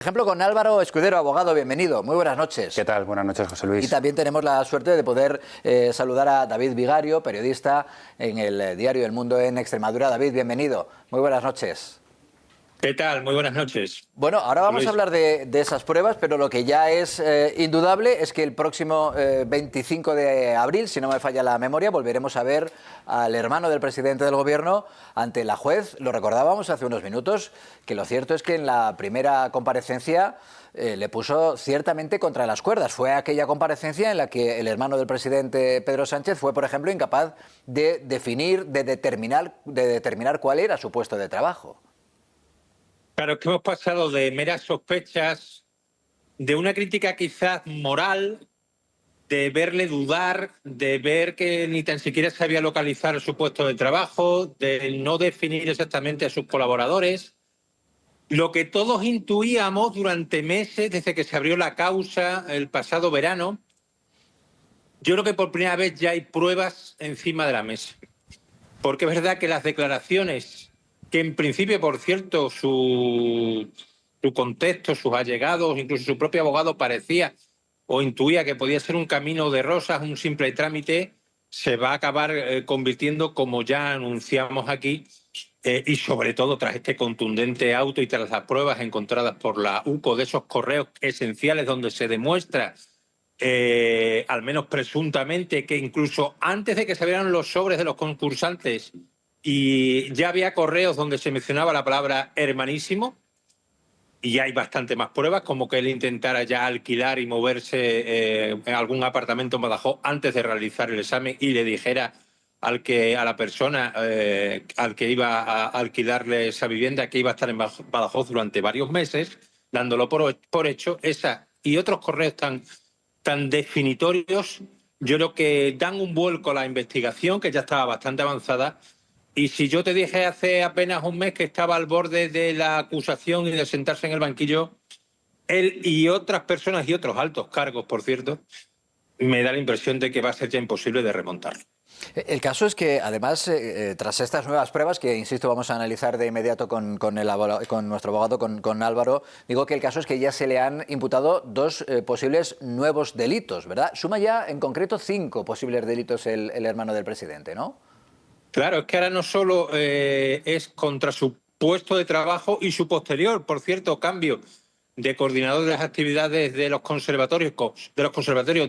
Por ejemplo, con Álvaro Escudero, abogado, bienvenido. Muy buenas noches. ¿Qué tal? Buenas noches, José Luis. Y también tenemos la suerte de poder saludar a David Vigario, periodista en el diario El Mundo en Extremadura. David, bienvenido. Muy buenas noches. ¿Qué tal? Muy buenas noches. Bueno, ahora vamos a hablar de esas pruebas, pero lo que ya es indudable es que el próximo 25 de abril, si no me falla la memoria, volveremos a ver al hermano del presidente del gobierno ante la juez. Lo recordábamos hace unos minutos, que lo cierto es que en la primera comparecencia le puso ciertamente contra las cuerdas. Fue aquella comparecencia en la que el hermano del presidente, Pedro Sánchez, fue, por ejemplo, incapaz de determinar cuál era su puesto de trabajo. Claro, es que hemos pasado de meras sospechas, de una crítica quizás moral, de verle dudar, de ver que ni tan siquiera sabía localizar su puesto de trabajo, de no definir exactamente a sus colaboradores. Lo que todos intuíamos durante meses, desde que se abrió la causa el pasado verano, yo creo que por primera vez ya hay pruebas encima de la mesa. Porque es verdad que las declaraciones, que en principio, por cierto, su contexto, sus allegados, incluso su propio abogado parecía o intuía que podía ser un camino de rosas, un simple trámite, se va a acabar convirtiendo, como ya anunciamos aquí, y sobre todo tras este contundente auto y tras las pruebas encontradas por la UCO de esos correos esenciales donde se demuestra, al menos presuntamente, que incluso antes de que se abrieran los sobres de los concursantes y ya había correos donde se mencionaba la palabra hermanísimo, y hay bastante más pruebas, como que él intentara ya alquilar y moverse en algún apartamento en Badajoz antes de realizar el examen y le dijera a la persona al que iba a alquilarle esa vivienda que iba a estar en Badajoz durante varios meses, dándolo por hecho. Esa y otros correos tan definitorios, yo creo que dan un vuelco a la investigación, que ya estaba bastante avanzada. Y si yo te dije hace apenas un mes que estaba al borde de la acusación y de sentarse en el banquillo, él y otras personas y otros altos cargos, por cierto, me da la impresión de que va a ser ya imposible de remontar. El caso es que, además, tras estas nuevas pruebas, que, insisto, vamos a analizar de inmediato con nuestro abogado, con Álvaro, digo que el caso es que ya se le han imputado dos posibles nuevos delitos, ¿verdad? Suma ya, en concreto, 5 posibles delitos el hermano del presidente, ¿no? Claro, es que ahora no solo es contra su puesto de trabajo y su posterior, por cierto, cambio de coordinador de las actividades de los conservatorios.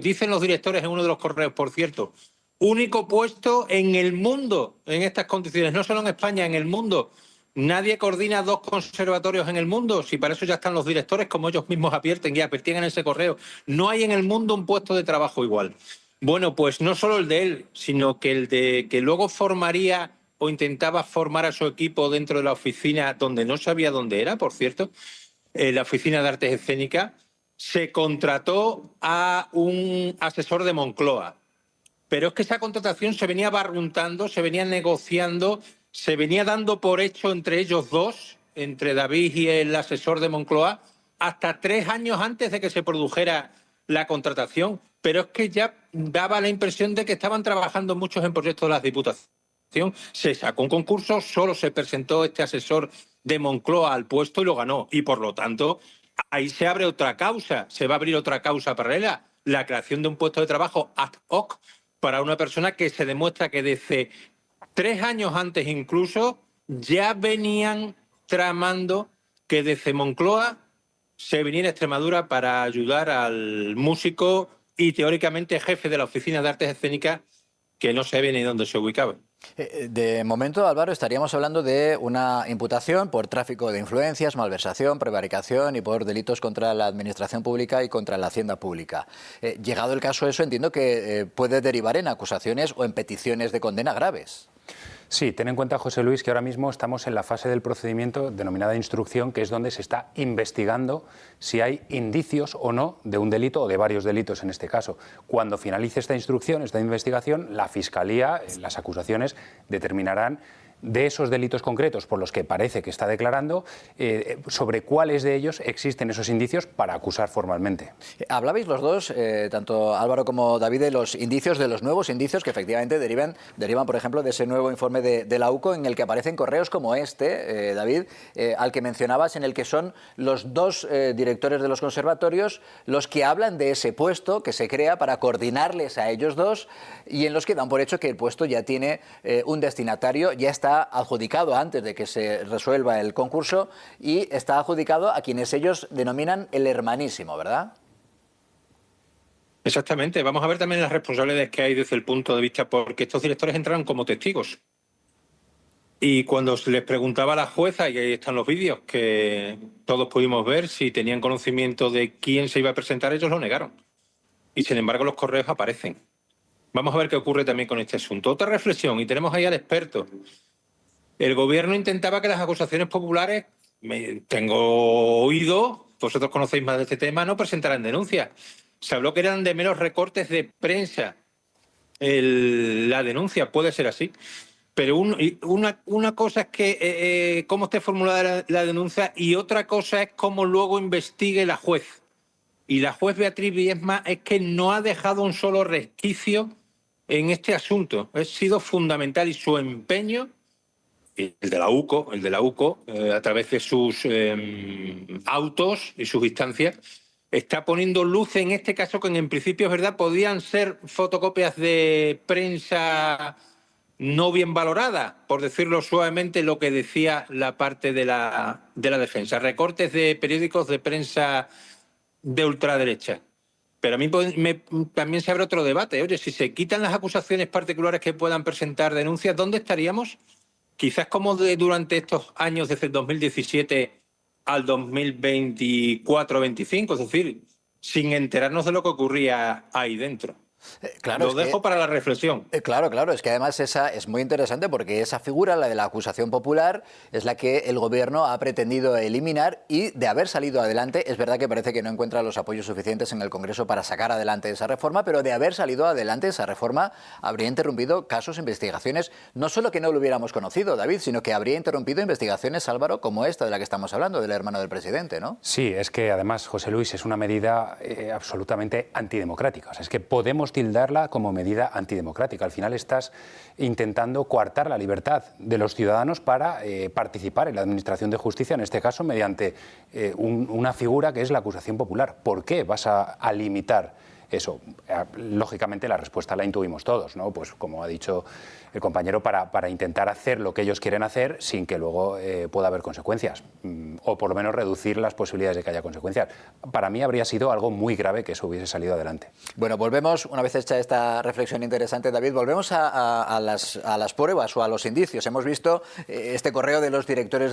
Dicen los directores en uno de los correos, por cierto, único puesto en el mundo en estas condiciones, no solo en España, en el mundo. Nadie coordina 2 conservatorios en el mundo, si para eso ya están los directores, como ellos mismos advierten en ese correo. No hay en el mundo un puesto de trabajo igual. Bueno, pues no solo el de él, sino que el de que luego formaría o intentaba formar a su equipo dentro de la oficina, donde no sabía dónde era, por cierto, la Oficina de Artes Escénicas, se contrató a un asesor de Moncloa. Pero es que esa contratación se venía barruntando, se venía negociando, se venía dando por hecho entre ellos dos, entre David y el asesor de Moncloa, hasta 3 años antes de que se produjera la contratación. Pero es que ya daba la impresión de que estaban trabajando muchos en proyectos de las Diputaciones. Se sacó un concurso, solo se presentó este asesor de Moncloa al puesto y lo ganó. Y por lo tanto, ahí se abre otra causa, se va a abrir otra causa paralela, la creación de un puesto de trabajo ad hoc para una persona que se demuestra que desde 3 años antes incluso ya venían tramando que desde Moncloa se viniera a Extremadura para ayudar al músico y teóricamente jefe de la Oficina de Artes Escénicas, que no se ve ni dónde se ubicaba. De momento, Álvaro, estaríamos hablando de una imputación por tráfico de influencias, malversación, prevaricación y por delitos contra la administración pública y contra la hacienda pública. Llegado el caso eso, entiendo que puede derivar en acusaciones o en peticiones de condena graves. Sí, ten en cuenta, José Luis, que ahora mismo estamos en la fase del procedimiento denominada instrucción, que es donde se está investigando si hay indicios o no de un delito o de varios delitos en este caso. Cuando finalice esta instrucción, esta investigación, la Fiscalía, las acusaciones, determinarán de esos delitos concretos por los que parece que está declarando, sobre cuáles de ellos existen esos indicios para acusar formalmente. Hablabais los dos, tanto Álvaro como David, de los indicios, de los nuevos indicios que efectivamente derivan, por ejemplo, de ese nuevo informe de la UCO en el que aparecen correos como este, David, al que mencionabas, en el que son los dos directores de los conservatorios los que hablan de ese puesto que se crea para coordinarles a ellos dos, y en los que dan por hecho que el puesto ya tiene un destinatario, ya está adjudicado antes de que se resuelva el concurso y está adjudicado a quienes ellos denominan el hermanísimo, ¿verdad? Exactamente. Vamos a ver también las responsabilidades que hay desde el punto de vista, porque estos directores entraron como testigos. Y cuando se les preguntaba a la jueza, y ahí están los vídeos que todos pudimos ver, si tenían conocimiento de quién se iba a presentar, ellos lo negaron. Y sin embargo los correos aparecen. Vamos a ver qué ocurre también con este asunto. Otra reflexión, y tenemos ahí al experto. El gobierno intentaba que las acusaciones populares, tengo oído, vosotros conocéis más de este tema, no presentaran denuncias. Se habló que eran de meros recortes de prensa. La denuncia puede ser así. Pero una cosa es que cómo esté formulada la denuncia, y otra cosa es cómo luego investigue la juez. Y la juez Beatriz Viesma es que no ha dejado un solo resquicio en este asunto. Ha sido fundamental, y su empeño, el de la UCO, a través de sus autos y sus instancias, está poniendo luz en este caso que en principio es verdad, podían ser fotocopias de prensa no bien valorada, por decirlo suavemente, lo que decía la parte de la defensa. Recortes de periódicos de prensa de ultraderecha. Pero a mí también se abre otro debate. Oye, si se quitan las acusaciones particulares que puedan presentar denuncias, ¿dónde estaríamos? Quizás como durante estos años, desde el 2017 al 2024-25, es decir, sin enterarnos de lo que ocurría ahí dentro. Claro, lo dejo para la reflexión. Claro, es que además esa es muy interesante, porque esa figura, la de la acusación popular, es la que el gobierno ha pretendido eliminar, y de haber salido adelante, es verdad que parece que no encuentra los apoyos suficientes en el Congreso para sacar adelante esa reforma, pero de haber salido adelante esa reforma habría interrumpido casos, investigaciones, no solo que no lo hubiéramos conocido, David, sino que habría interrumpido investigaciones, Álvaro, como esta de la que estamos hablando, del hermano del presidente, ¿no? Sí, es que además, José Luis, es una medida absolutamente antidemocrática. O sea, es que podemos tildarla como medida antidemocrática. Al final estás intentando coartar la libertad de los ciudadanos para participar en la administración de justicia, en este caso mediante una figura que es la acusación popular. ¿Por qué vas a limitar eso? Lógicamente la respuesta la intuimos todos, ¿no? Pues como ha dicho el compañero, para intentar hacer lo que ellos quieren hacer sin que luego pueda haber consecuencias, o por lo menos reducir las posibilidades de que haya consecuencias. Para mí habría sido algo muy grave que eso hubiese salido adelante. Bueno, volvemos, una vez hecha esta reflexión interesante, David, volvemos a las pruebas o a los indicios. Hemos visto este correo de los directores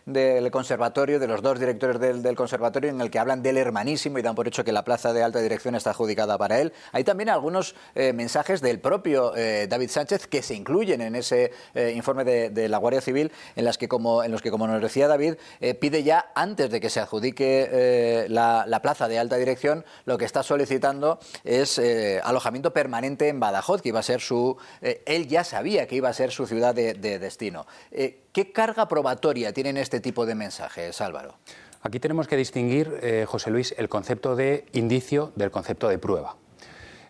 del conservatorio, de los dos directores del conservatorio, en el que hablan del hermanísimo y dan por hecho que la plaza de alta dirección está adjudicada para él. Hay también algunos mensajes del propio David Sánchez que se incluyen en ese informe de la Guardia Civil, en los que, como nos decía David, pide ya, antes de que se adjudique la plaza de alta dirección, lo que está solicitando es alojamiento permanente en Badajoz, que iba a ser él ya sabía que iba a ser su ciudad de destino. ¿Qué carga probatoria tienen este tipo de mensajes, Álvaro? Aquí tenemos que distinguir, José Luis, el concepto de indicio del concepto de prueba.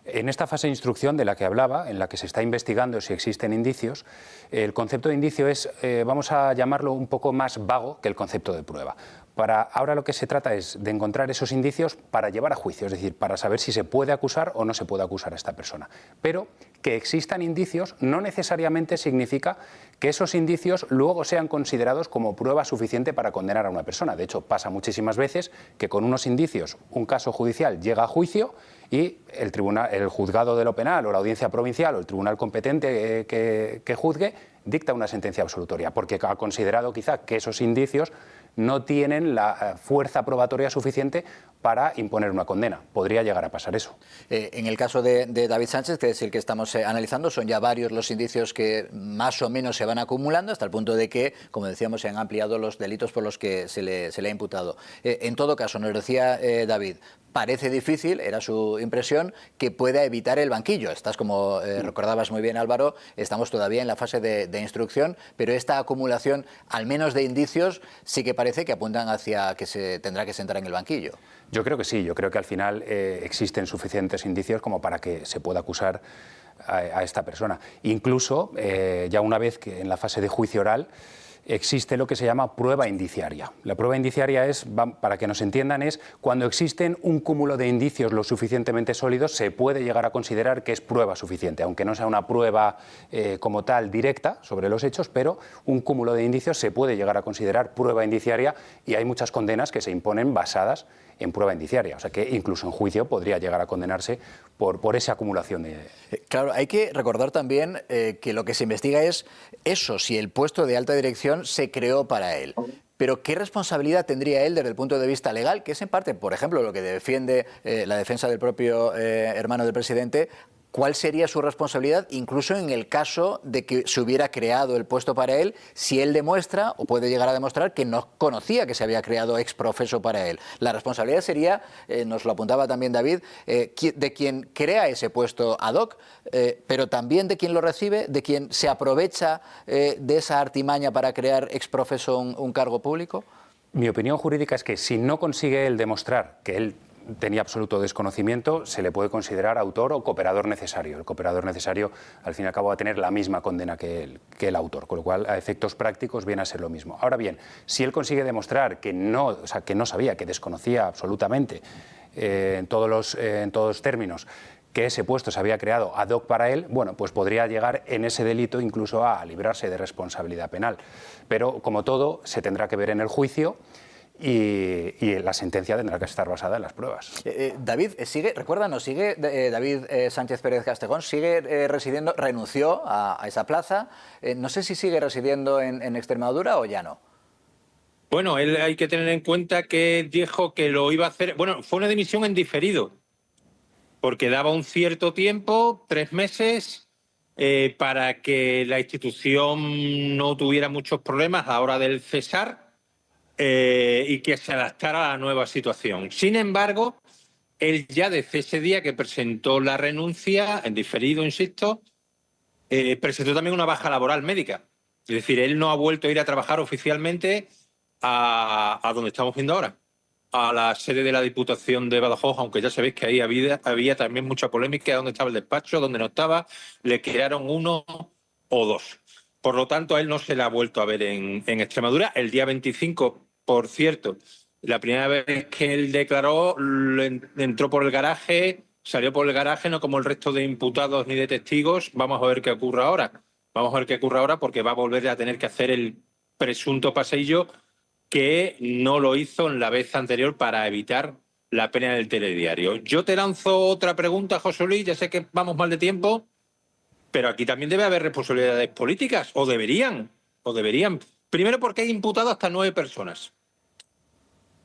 En esta fase de instrucción de la que hablaba, en la que se está investigando si existen indicios, el concepto de indicio es, vamos a llamarlo, un poco más vago que el concepto de prueba. Ahora lo que se trata es de encontrar esos indicios para llevar a juicio, es decir, para saber si se puede acusar o no se puede acusar a esta persona. Pero que existan indicios no necesariamente significa que esos indicios luego sean considerados como prueba suficiente para condenar a una persona. De hecho, pasa muchísimas veces que con unos indicios un caso judicial llega a juicio y el juzgado de lo penal o la audiencia provincial o el tribunal competente que juzgue dicta una sentencia absolutoria, porque ha considerado quizá que esos indicios no tienen la fuerza probatoria suficiente para imponer una condena. Podría llegar a pasar eso. En el caso de David Sánchez, que es el que estamos analizando, son ya varios los indicios que más o menos se van acumulando, hasta el punto de que, como decíamos, se han ampliado los delitos por los que se le ha imputado. En todo caso, nos decía David, parece difícil, era su impresión, que pueda evitar el banquillo. Estás, como recordabas muy bien, Álvaro, estamos todavía en la fase de instrucción, pero esta acumulación, al menos de indicios, sí que parece que apuntan hacia que se tendrá que sentar en el banquillo. Yo creo que sí, yo creo que al final existen suficientes indicios como para que se pueda acusar a esta persona. Incluso, ya una vez que en la fase de juicio oral, existe lo que se llama prueba indiciaria. La prueba indiciaria es, para que nos entiendan, es cuando existen un cúmulo de indicios lo suficientemente sólidos, se puede llegar a considerar que es prueba suficiente, aunque no sea una prueba como tal directa sobre los hechos, pero un cúmulo de indicios se puede llegar a considerar prueba indiciaria y hay muchas condenas que se imponen basadas en prueba indiciaria, o sea que incluso en juicio podría llegar a condenarse por esa acumulación de... Claro, hay que recordar también que lo que se investiga es eso, si el puesto de alta dirección se creó para él. Pero ¿qué responsabilidad tendría él desde el punto de vista legal? Que es en parte, por ejemplo, lo que defiende la defensa del propio hermano del presidente. ¿Cuál sería su responsabilidad, incluso en el caso de que se hubiera creado el puesto para él, si él demuestra, o puede llegar a demostrar, que no conocía que se había creado ex profeso para él? La responsabilidad sería, nos lo apuntaba también David, de quien crea ese puesto ad hoc, pero también de quien lo recibe, de quien se aprovecha de esa artimaña para crear ex profeso un cargo público. Mi opinión jurídica es que si no consigue él demostrar que él tenía absoluto desconocimiento, se le puede considerar autor o cooperador necesario. El cooperador necesario, al fin y al cabo, va a tener la misma condena que el autor, con lo cual, a efectos prácticos, viene a ser lo mismo. Ahora bien, si él consigue demostrar que no, o sea, que no sabía, que desconocía absolutamente en todos los términos, que ese puesto se había creado ad hoc para él, bueno, pues podría llegar en ese delito incluso a librarse de responsabilidad penal. Pero, como todo, se tendrá que ver en el juicio. Y la sentencia tendrá que estar basada en las pruebas. David, recuérdanos, sigue David Sánchez Pérez Castejón, sigue residiendo, renunció a esa plaza, no sé si sigue residiendo en Extremadura o ya no. Bueno, él hay que tener en cuenta que dijo que lo iba a hacer, bueno, fue una dimisión en diferido, porque daba un cierto tiempo, 3 meses, para que la institución no tuviera muchos problemas a la hora del cesar, y que se adaptara a la nueva situación. Sin embargo, él ya desde ese día que presentó la renuncia, en diferido, insisto, presentó también una baja laboral médica. Es decir, él no ha vuelto a ir a trabajar oficialmente a donde estamos viendo ahora, a la sede de la Diputación de Badajoz, aunque ya sabéis que ahí había también mucha polémica, donde estaba el despacho, donde no estaba, le crearon 1 o 2. Por lo tanto, a él no se le ha vuelto a ver en Extremadura. El día 25, por cierto, la primera vez que él declaró, entró por el garaje, salió por el garaje, no como el resto de imputados ni de testigos. Vamos a ver qué ocurre ahora. Vamos a ver qué ocurre ahora, porque va a volver a tener que hacer el presunto paseillo que no lo hizo en la vez anterior para evitar la pena del telediario. Yo te lanzo otra pregunta, José Luis, ya sé que vamos mal de tiempo, pero aquí también debe haber responsabilidades políticas, o deberían. Primero, porque hay imputados hasta 9 personas.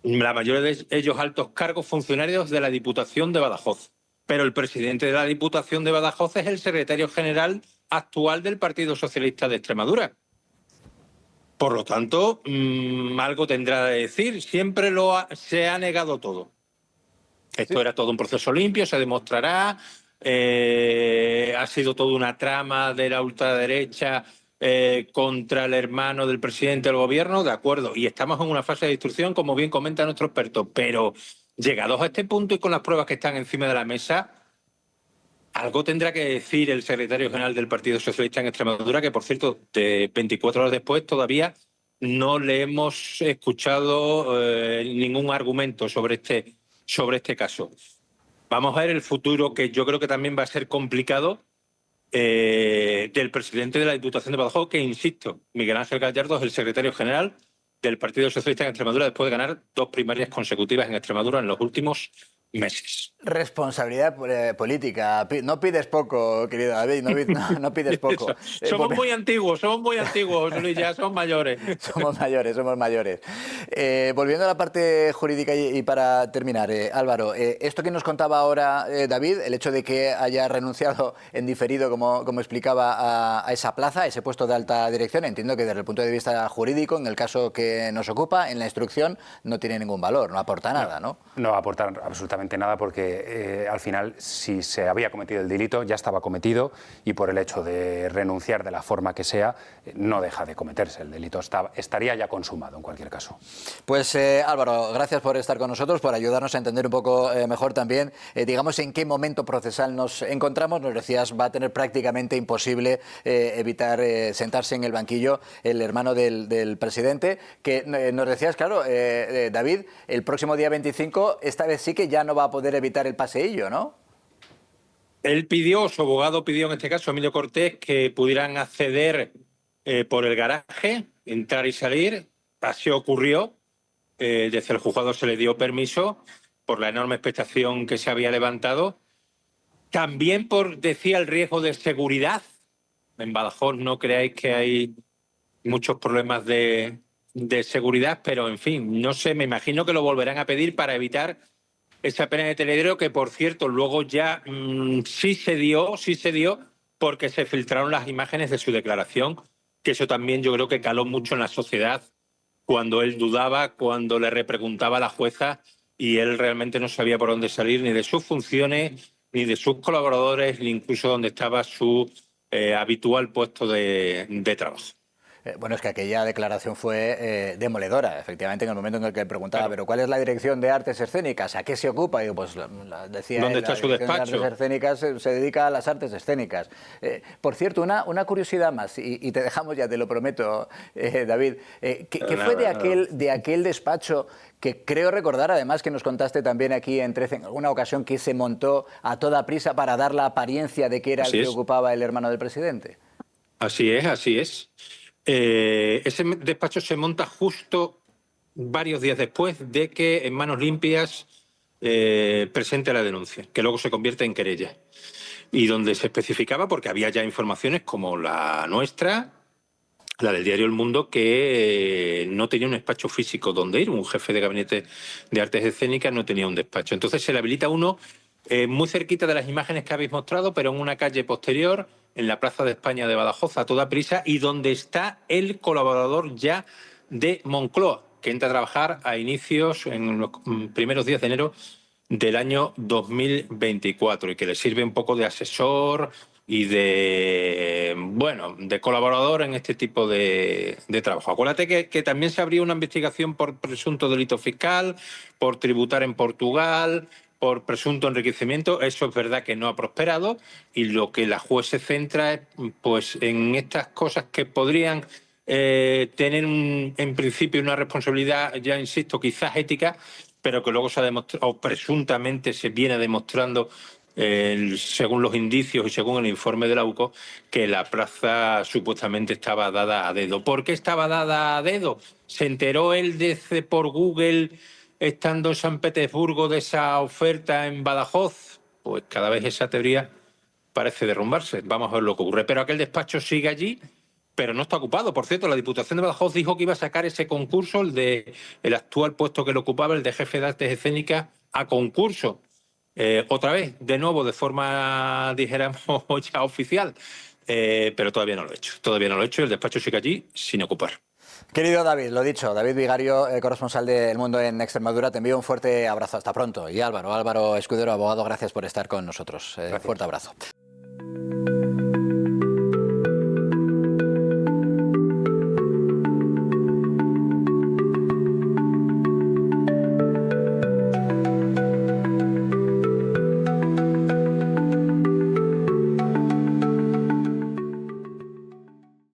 La mayoría de ellos altos cargos funcionarios de la Diputación de Badajoz. Pero el presidente de la Diputación de Badajoz es el secretario general actual del Partido Socialista de Extremadura. Por lo tanto, algo tendrá de decir. Siempre se ha negado todo. Esto era todo un proceso limpio, se demostrará. Ha sido toda una trama de la ultraderecha contra el hermano del presidente del gobierno, de acuerdo, y estamos en una fase de instrucción, como bien comenta nuestro experto, pero llegados a este punto y con las pruebas que están encima de la mesa, algo tendrá que decir el secretario general del Partido Socialista en Extremadura, que por cierto, 24 horas después todavía no le hemos escuchado ningún argumento sobre este caso. Vamos a ver el futuro, que yo creo que también va a ser complicado, del presidente de la Diputación de Badajoz, que, insisto, Miguel Ángel Gallardo es el secretario general del Partido Socialista en Extremadura después de ganar 2 primarias consecutivas en Extremadura en los últimos meses. Responsabilidad política. No pides poco, querido David, no pides poco. Somos muy antiguos, Luis, ya somos mayores. Somos mayores. Volviendo a la parte jurídica y para terminar, Álvaro, esto que nos contaba ahora David, el hecho de que haya renunciado en diferido, como explicaba, a esa plaza, a ese puesto de alta dirección, entiendo que desde el punto de vista jurídico, en el caso que nos ocupa, en la instrucción, no tiene ningún valor, no aporta nada, ¿no? No aporta absolutamente absolutamente nada porque al final si se había cometido el delito ya estaba cometido y por el hecho de renunciar de la forma que sea no deja de cometerse. El delito estaría ya consumado en cualquier caso. Pues Álvaro, gracias por estar con nosotros, por ayudarnos a entender un poco mejor también, digamos, en qué momento procesal nos encontramos. Nos decías, va a tener prácticamente imposible evitar sentarse en el banquillo el hermano del presidente, que nos decías, claro, David, el próximo día 25, esta vez sí que ya no va a poder evitar el paseillo, ¿no? Él pidió, su abogado pidió en este caso, Emilio Cortés, que pudieran acceder por el garaje, entrar y salir. Así ocurrió. Desde el juzgado se le dio permiso por la enorme expectación que se había levantado. También por, decía, el riesgo de seguridad. En Badajoz no creáis que hay muchos problemas de seguridad, pero en fin, no sé, me imagino que lo volverán a pedir para evitar esa pena de Teledero, que por cierto luego ya sí se dio porque se filtraron las imágenes de su declaración, que eso también yo creo que caló mucho en la sociedad cuando él dudaba, cuando le repreguntaba a la jueza y él realmente no sabía por dónde salir, ni de sus funciones, ni de sus colaboradores, ni incluso dónde estaba su habitual puesto de trabajo. Bueno, es que aquella declaración fue demoledora, efectivamente, en el momento en el que le preguntaba, Claro. pero ¿cuál es la dirección de artes escénicas? ¿A qué se ocupa? Y digo, pues decía, ¿Dónde está la su dirección despacho? de artes escénicas se dedica a las artes escénicas. Por cierto, una curiosidad más, y te dejamos ya, te lo prometo, David. ¿Qué fue de aquel despacho que creo recordar, además, que nos contaste también aquí en 13, en alguna ocasión, que se montó a toda prisa para dar la apariencia de que era el que ocupaba el hermano del presidente? Así es, así es. Ese despacho se monta justo varios días después de que en Manos Limpias presente la denuncia, que luego se convierte en querella. Y donde se especificaba, porque había ya informaciones como la nuestra, la del diario El Mundo, que no tenía un despacho físico donde ir. Un jefe de gabinete de artes escénicas no tenía un despacho. Entonces se le habilita uno muy cerquita de las imágenes que habéis mostrado, pero en una calle posterior, en la Plaza de España de Badajoz, a toda prisa, y donde está el colaborador ya de Moncloa, que entra a trabajar a inicios, en los primeros días de enero del año 2024, y que le sirve un poco de asesor y de colaborador en este tipo de trabajo. Acuérdate que también se abrió una investigación por presunto delito fiscal, por tributar en Portugal, por presunto enriquecimiento. Eso es verdad que no ha prosperado, y lo que la juez se centra es pues en estas cosas que podrían tener en principio una responsabilidad, ya insisto, quizás ética, pero que luego se ha demostrado, o presuntamente se viene demostrando, según los indicios y según el informe de la UCO, que la plaza supuestamente estaba dada a dedo. ¿Por qué estaba dada a dedo? ¿Se enteró él por Google, estando en San Petersburgo, de esa oferta en Badajoz? Pues cada vez esa teoría parece derrumbarse. Vamos a ver lo que ocurre. Pero aquel despacho sigue allí, pero no está ocupado. Por cierto, la Diputación de Badajoz dijo que iba a sacar ese concurso, el actual puesto que lo ocupaba, el de jefe de artes escénicas, a concurso. Otra vez, de nuevo, de forma, dijéramos, ya oficial. Pero todavía no lo he hecho. Todavía no lo he hecho. El despacho sigue allí sin ocupar. Querido David, lo dicho, David Vigario, corresponsal de El Mundo en Extremadura, te envío un fuerte abrazo. Hasta pronto. Y Álvaro Escudero, abogado, gracias por estar con nosotros. Fuerte abrazo.